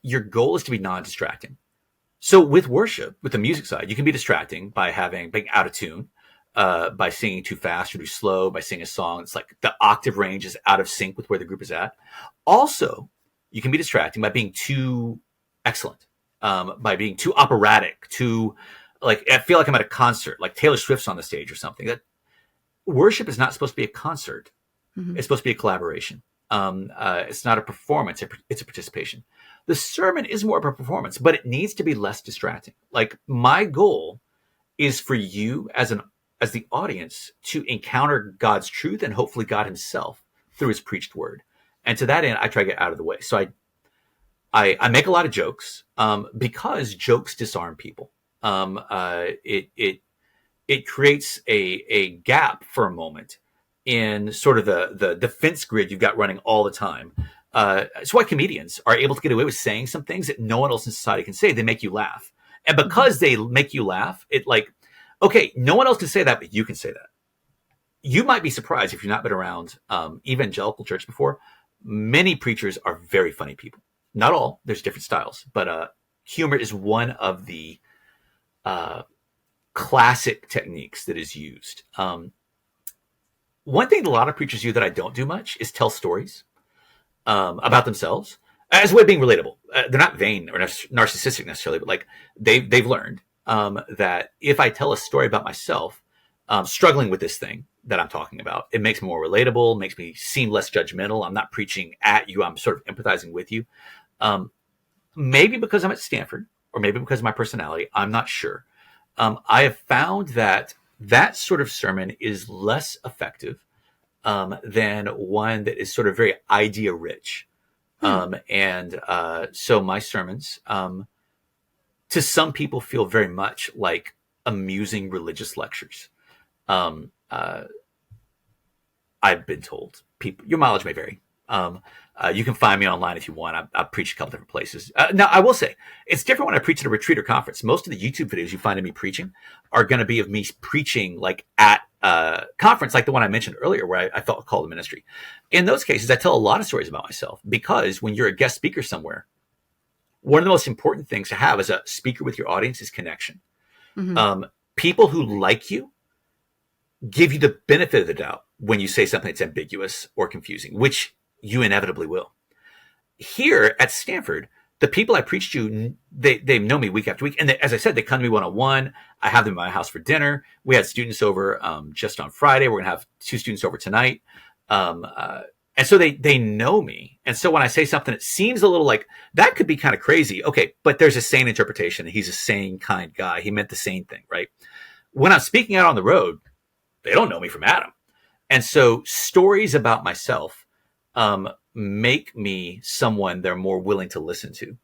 your goal is to be non-distracting. So with worship, with the music side, you can be distracting by being out of tune, by singing too fast or too slow, by singing a song. It's like the octave range is out of sync with where the group is at. Also, you can be distracting by being too excellent, by being too operatic, too like I feel like I'm at a concert, like Taylor Swift's on the stage or something. That worship is not supposed to be a concert. Mm-hmm. It's supposed to be a collaboration. It's not a performance. It's a participation. The sermon is more of a performance, but it needs to be less distracting. Like my goal is for you as the audience to encounter God's truth and hopefully God himself through his preached word. And to that end, I try to get out of the way. So I make a lot of jokes because jokes disarm people. It creates a gap for a moment in sort of the defense grid you've got running all the time. It's why comedians are able to get away with saying some things that no one else in society can say. They make you laugh. And because they make you laugh, it like, okay, no one else can say that, but you can say that. You might be surprised if you've not been around evangelical church before. Many preachers are very funny people. Not all. There's different styles. But humor is one of the classic techniques that is used. One thing that a lot of preachers do that I don't do much is tell stories about themselves as a way of being relatable. They're not vain or narcissistic necessarily, but like they've learned that if I tell a story about myself struggling with this thing that I'm talking about, it makes me more relatable, makes me seem less judgmental. I'm not preaching at you. I'm sort of empathizing with you. Maybe because I'm at Stanford or maybe because of my personality, I'm not sure. I have found that sort of sermon is less effective than one that is sort of very idea rich. So my sermons, to some people feel very much like amusing religious lectures. I've been told your mileage may vary. You can find me online if you want. I've preached a couple different places. Now, I will say, it's different when I preach at a retreat or conference. Most of the YouTube videos you find of me preaching are going to be of me preaching like at a conference, like the one I mentioned earlier, where I felt called to ministry. In those cases, I tell a lot of stories about myself because when you're a guest speaker somewhere, one of the most important things to have as a speaker with your audience is connection. Mm-hmm. People who like you give you the benefit of the doubt when you say something that's ambiguous or confusing, which you inevitably will. Here at Stanford, the people I preach to, they know me week after week. And as I said, they come to me one-on-one. I have them in my house for dinner. We had students over just on Friday. We're going to have 2 students over tonight. And so they know me. And so when I say something that seems a little like, that could be kind of crazy. Okay, but there's a sane interpretation. He's a sane, kind guy. He meant the same thing, right? When I'm speaking out on the road, they don't know me from Adam. And so stories about myself make me someone they're more willing to listen to.